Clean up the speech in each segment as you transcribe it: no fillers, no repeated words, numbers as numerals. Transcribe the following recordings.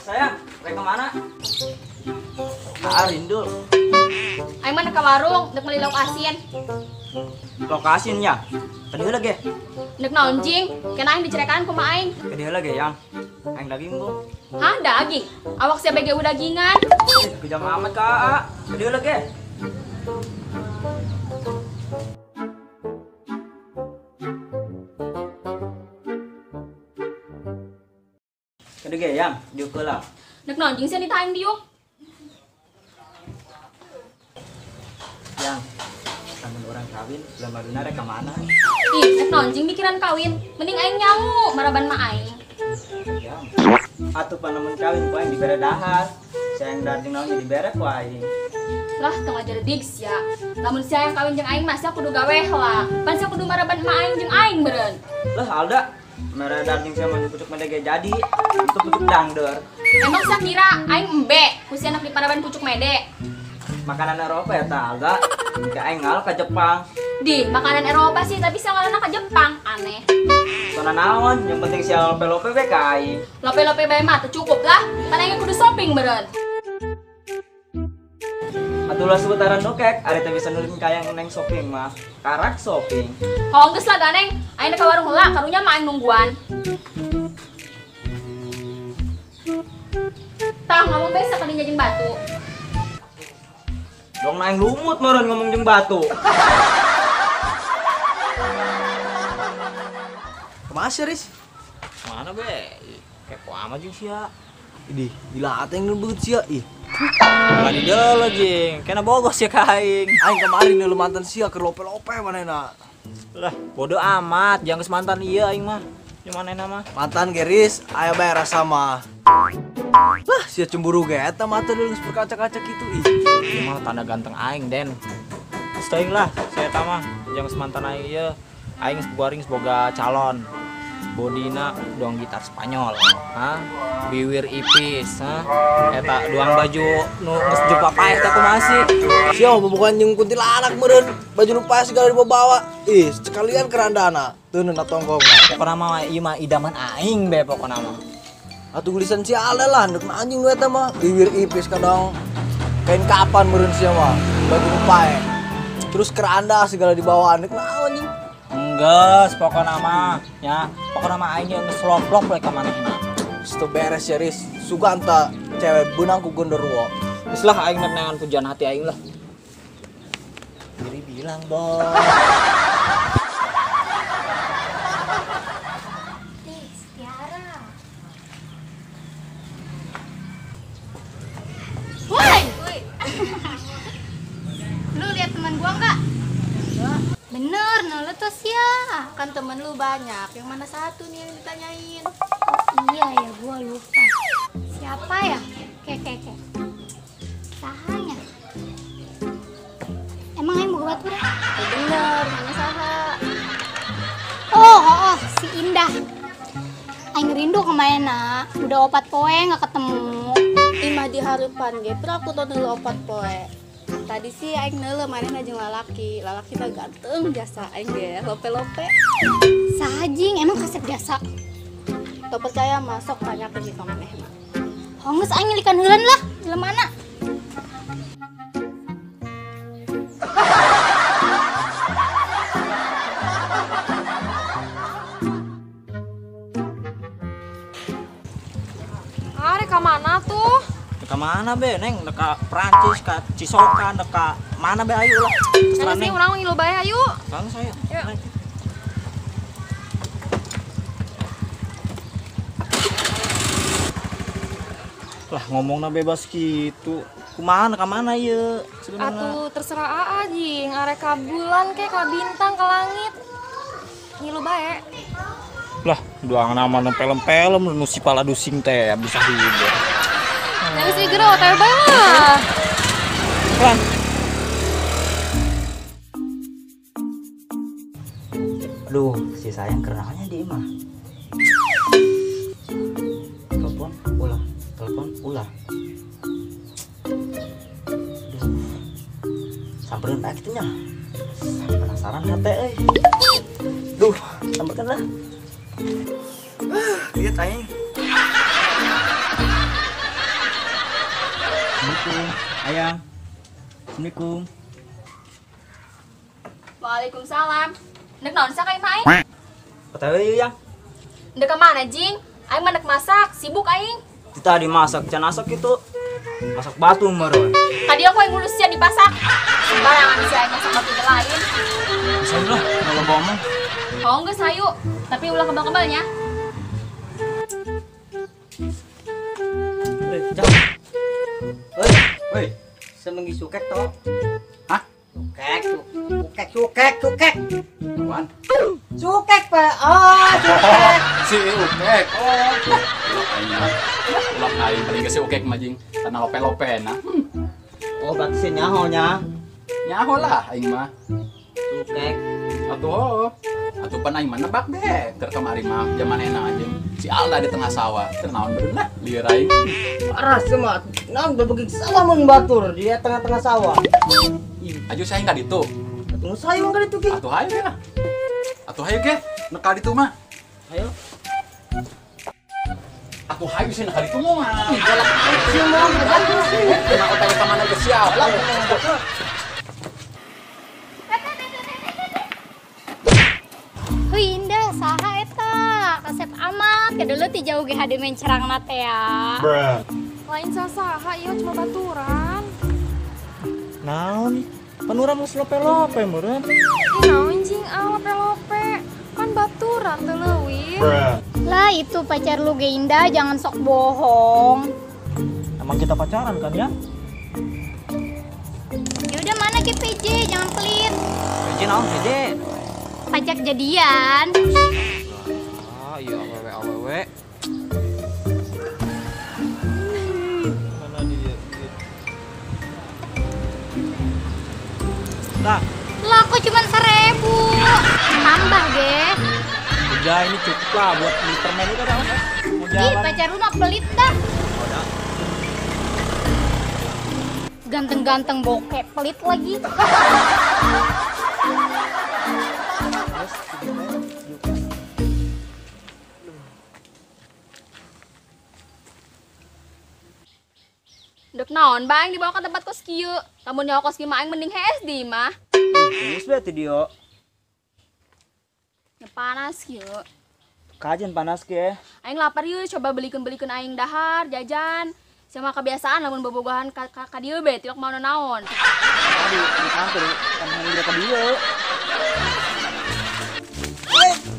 Sayang, mereka mana? Rindul. Aing mana ke warung, dek beli lauk asin. Lokasinya? Kadieu lagi. Dek nonjing, kena aing dicerekan ku ma aing. Kadieu lagi yang. Aing daging bu. Hah, daging? Awak sia bege dagingan. Kejam amat Kak. Kadieu lagi. Kadieu ge yang, diuk heula. Dek nonjing sia ditaing diuk. Yang namun orang kawin belum baduna rek kemana? Ih, dek nonjing mikiran kawin, mending aing nyamu maraban ma aing. Yang atuh panamun kawin ku aing dibere dahar. Sayang darjing naon dibere ku aing. Lah tong ajar digs ya. Lamun sia yang kawin jeung aing mah sia kudu gawe lah. Pan sia kudu maraban ma aing jeung aing beureun. Lah Alda, mere darjing sia mah pucuk mede jadi. Untuk pucuk dangdeur. Emang sia kira aing embe ku sia anak di paraban pucuk mede. Makanan Eropa ya ta Alda. Ka aing ngal ka Jepang. Di makanan Eropa sih tapi sia ngalana ka Jepang, aneh. Soalnya naon, yang penting sia lope-lope we ka aing. Lope-lope bae mah teu cukup lah. Pan aing kudu shopping beureun. Atulah sebutaran dokek, ari teh bisa nulin kayang neng shopping mah. Karak shopping. Kalau geus lah ganeng, aing ka warung heula, karunya mah aing nungguan. Tah ngomong besa ka dinya jeung batu. Dong naing lumut meureun ngomong jeung batu. Kemana sih, Riz? Mana be? Kepo amat jeung sia. Idih, gila ateng nu beut sia ih. Lagi deul jeung, kena bogos ya ka aing. Aing kemarin nu mantan sia keur lope-lope manehna. Lah, bodo amat, jangan geus mantan ieu aing mah. Yang manehna mah? Mantan ge Riz, aya bae rasa mah. Lah, sia cemburu ge eta mah teh geus berkaca-kaca kitu ih. Ieu mah tanda ganteng aing, Den. Teuing lah, saya eta mah jangan geus mantan aing ieu. Aing kuaring boga calon. Bodina doang gitar Spanyol, ha? Biwir ipis, ha? Eta doang baju nu geus jumpa paeh teh kumaha sih? Sia mah bukan jeung kuntilanak meureun, baju nu pae segala dibawa. Ih, sekalian kerandana, teu neuna tonggongna. Pokona mah ieu mah idaman aing be pokona mah. Atuh gulisan sia ale lah, neuk anjing nu eta mah. Biwir ipis kadang kain kapan meureun sia mah, baju nu pae. Terus keranda segala dibawa, neuk naon anjing. Enggeus pokona mah, nya. Pokona mah aing geus loplok we ka manehna. Itu beres ya Riz, suganta cewek benang ku genderuwo. Geus lah aing nenengan pujian hati aing lah. Diri bilang, Bos. Woi. Lu lihat teman gua enggak? Bener, nah lu tuh sia. Kan temen lu banyak, yang mana satu nih yang ditanyain? Oh, iya ya, gua lupa. Siapa ya? Keke. Sahanya. Emang yang mau batur? Bener, mana saha? Oh, si Indah. Aing rindu kemana? Udah 4 poe nggak ketemu. Imah di harapan ge, aku tuh neuleuh 4 poe. Tadi sih aing neuleuh manehna jeung lalaki mah ganteng jasa aing ge lope-lope. Sajing, emang kasep biasa. Teu percaya masuk tanya ke ka manehna. Honggeus aing ngilikan heureun lah, jelema mana? Are ka mana tuh? Ka mana be, Neng? Deka Prancis, ka Cisokan, deka mana be ayo lah. Terserah Sana sih Neng. urang ngilu bae ayo. Kang saya. Yuk. Neng. Lah ngomongna bebas gitu. Kumaha ka mana ieu? Sebenarnya. Atuh terserah aa jing, are ka bulan ke ka bintang ka langit. Ngilu bae. Lah, doang nama nu film-film nu si pala dusing teh bisa hibur. Jadi sih gero teh bae lah. Lan. Aduh, si sayang kerenanya di imah. Telepon ulah. Aduh. Samperin tak gitu nya. Penasaran hate euy. Duh, samperin lah. Lihat aing. Assalamualaikum. Ayang. Assalamualaikum. Waalaikumsalam. Ndek naon sa kay maing? Kata yang Ndek kemana jing? Aing mah ndek masak, sibuk aing. kita dimasak, can asak itu masak batu meron. Tadi aku yang ngurus sia dipasak. Sembarangan si aing masak batu lain. Saya lah kalau ngomong. Oh enggak sayu, tapi ulah kebal-kebalnya. Woi, semenggi sukek toh. Hah? Sukek. Apaan? Sukek, Pak. Oh, sukek. Si ukek. Oh, ulah aing paling ke si ukek majing tanah lope-lope nah. Oh, berarti si nyahonya. Nyaho lah aing mah. Sukek. Atuh pan aing mah nebak deh. Keur kemari mah zaman enak anjing. Si Alda di tengah sawah. Teu naon bener lah lieur aing. Parah semua. Naon berbeging sawah mun batur di tengah-tengah sawah. Aju saya enggak ditu. Tunggu saya mah itu ki. Atuh hayu ya. Atuh hayu ge. Nekal ditu mah. Ayo. Atuh hayu sih nekal ditu mah. Si mah batur sih. Kenapa tanya ke mana ke siapa? Heuh indah saha eta? Kasep amat ke dulu ti jauh ge hade main cerang na teh ya. Lain sasaha ieu cuma baturan. Naon? Panura mus lope-lope meureun. Ih naon jing lope-lope. Kan baturan teu leuwih. Lah itu pacar lu ge indah, jangan sok bohong. Emang kita pacaran kan ya? Ya udah mana ke PJ, jangan pelit. Pj naon pj? Pajak jadian. Ah iya awewe. Mana dia? Nah, Lah kok cuma 1.000. Tambah ge. udah ini cukup lah buat beli permen itu dah. Mau Ih, jalan. pacar lu mah pelit dah. Udah. Ganteng-ganteng bokep, pelit lagi. Dek naon bae dibawa ke tempat kos kieu. Lamun nyawa kos kieu mah aing mending HSD mah. Geus berarti dia. Ya panas kieu. Kajian panas ke. Aing lapar yeuh, coba belikeun aing dahar, jajan. Sama kebiasaan lamun bobogohan ka dieu be tilok mau naon. Tadi di kantor kan hanya ke dia.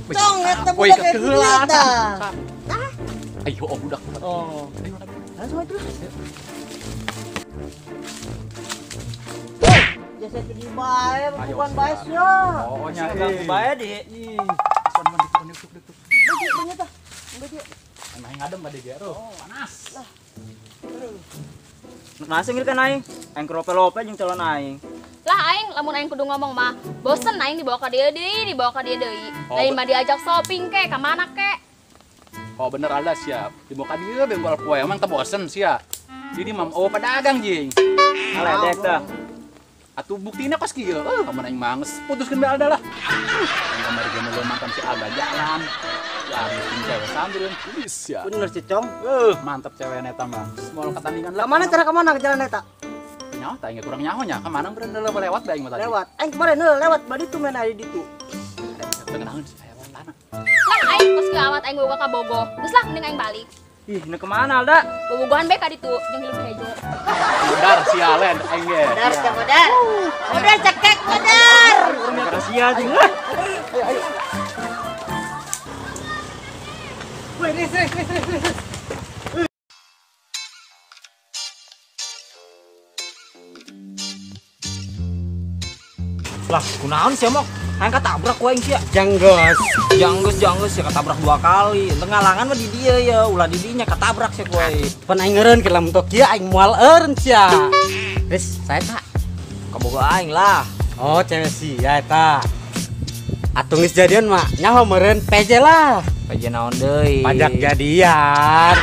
Cong eta Woi, budak kayak kegelan. kita. Ayo budak. Oh. Langsung aja terus. Jasa jadi bae, bukan bae ya. Oh, nya Siapa bae di. Emang ngadem ka dia. Panas. Nasi ngir kan aing. Aing kerope-lope jeung calon aing. Lah aing lamun aing kudu ngomong mah, bosen aing dibawa ka dieu deui, Oh, Lain mah diajak shopping ke, ka mana ke? Oh bener ada siap. Di muka dia bengkol poe emang teu bosen sia. Jadi mam pedagang jing. Aledek dah. Atuh buktinya kos kieu. Lamun aing manges putuskeun bae Alda lah. Aing kamari ge meuleuh mantan si Alda jalan. Lari jeung cewek sambil geus ya. Bener sih, Cong. Mantep cewek eta mah. Moal ketandingan Lah mana cara ke mana ke jalan eta? Nyaho tah inget kurang nyaho nya. Kemana beureun deuleu lewat bae aing mah tadi. Lewat. Aing kemarin lewat badi tuh main aya ditu. Tengenaheun saya lana. Lah aing kos kieu awat aing boga ka Bogo. Geus lah mending aing balik. Ih, ini kemana Alda? Bobogohan bae ka ditu jeung hilup hejo. Modar sialen aing ge. Modar. Modar cekek modar. Makasih ya jeung. Woi, ris. Lah, kunaon sih mok? Aing katabrak ku aing sia. Janggos. Janggeus ya katabrak 2 kali. Teu ngalangan mah di dieu ya, ulah di dinya katabrak sia ku aing. Pan aing ngeureun ke lam tok kieu aing moal eureun sia. Ris, saya tak. Kabogo aing lah. Oh, cewek sih ya eta. Atuh geus jadian mah nyaho meureun PJ lah. PJ naon deui? Pajak jadian.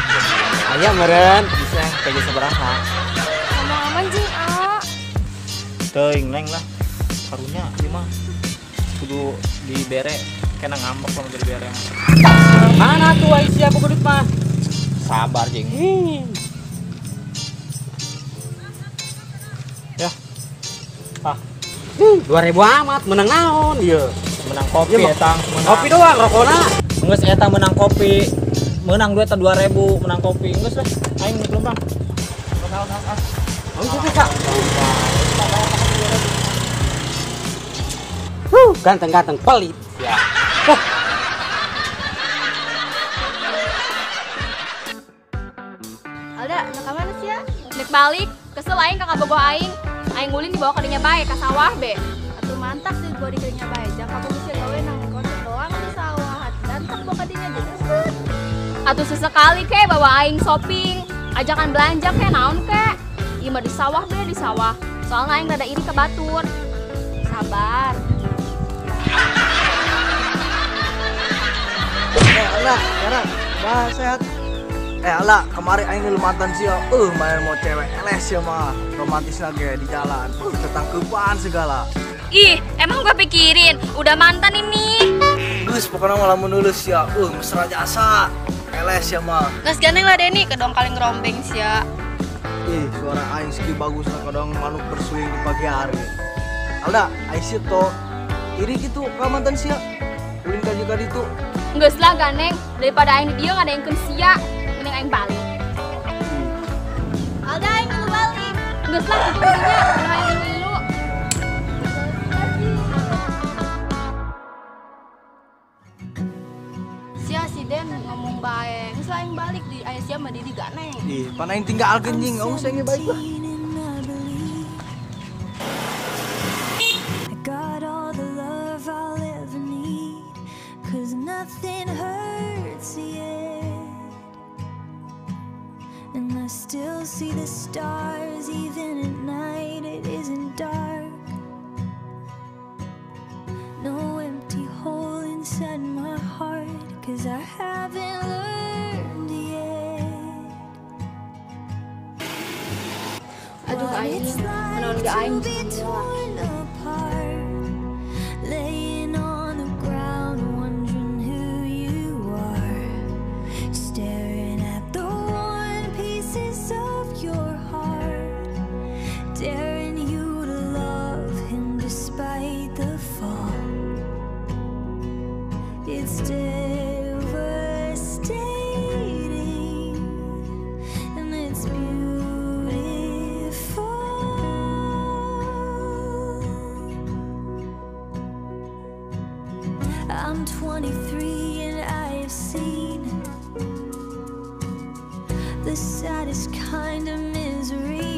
Aya meureun. Bisa PJ sabaraha? Ngomong aman jing, A. Teuing leng lah. Karunya ieu mah kudu dibere kena ngambek sama jadi bere. Mana tuh ai siapa kudu mah? Sabar jeng. Ya. Ah, 2000 amat menang naon ieu. menang kopi Iya, eta. Kopi doang rokona. Geus eta menang kopi. Menang duit 2000 menang kopi. Geus lah. Aing gelombang. Oh, itu Kak. Ganteng-ganteng pelit. Ya. Alda, nak kemana sih ya? Dek balik, kesel aing kakak bogoh aing. Aing ngulin dibawa ke dinya bae ka sawah be. Atuh mantap sih gua dikirinya bae. Jangan kamu bisa gawe nang konten doang di sawah. Dan tak bawa kadinya jadi set. Atuh sesekali ke bawa aing shopping. Ajakan belanja ke naon ke. Ieu mah di sawah be di sawah. Soalnya aing rada iri ke batur. Sabar. Alah, sekarang bah sehat. Alah, kemarin aing lu mantan sih ya. Main mau cewek les ya mah. Romantis lagi di jalan. Ketangkepan segala. Ih, emang gue pikirin udah mantan ini. Gus, pokoknya malah menulus ya. Mesra jasa. Les ya mah. Gas gandeng lah Denny, kedong kaleng rombeng sih ya. Suara aing ski bagus lah kadang manuk bersuing di pagi hari. Alda, aing sih to. Iri gitu ka mantan sih ya. Ulin ka juga itu. Geus lah ganeng, daripada aing di dieu ngadengkeun sia, mending aing balik. Alda, aing dulu balik. Geus lah kitu nya, aing dulu. Sia si Den ngomong bae. Geus lah aing balik di aya sia mah di ganeng. Pan aing tinggal kenjing, aing sayangnya baik lah. I got all the love I'll ever need, 'cause nothing hurts yet. And I still see the stars even at night, it isn't dark. No empty hole inside my heart, 'cause I haven't learned yet. Aduh aing, naon ge aing Torn apart, laying on the ground, wondering who you are, staring at the worn pieces of your heart, daring you to love him despite the fall. It's devastating and it's beautiful. I'm 23 and I have seen the saddest kind of misery.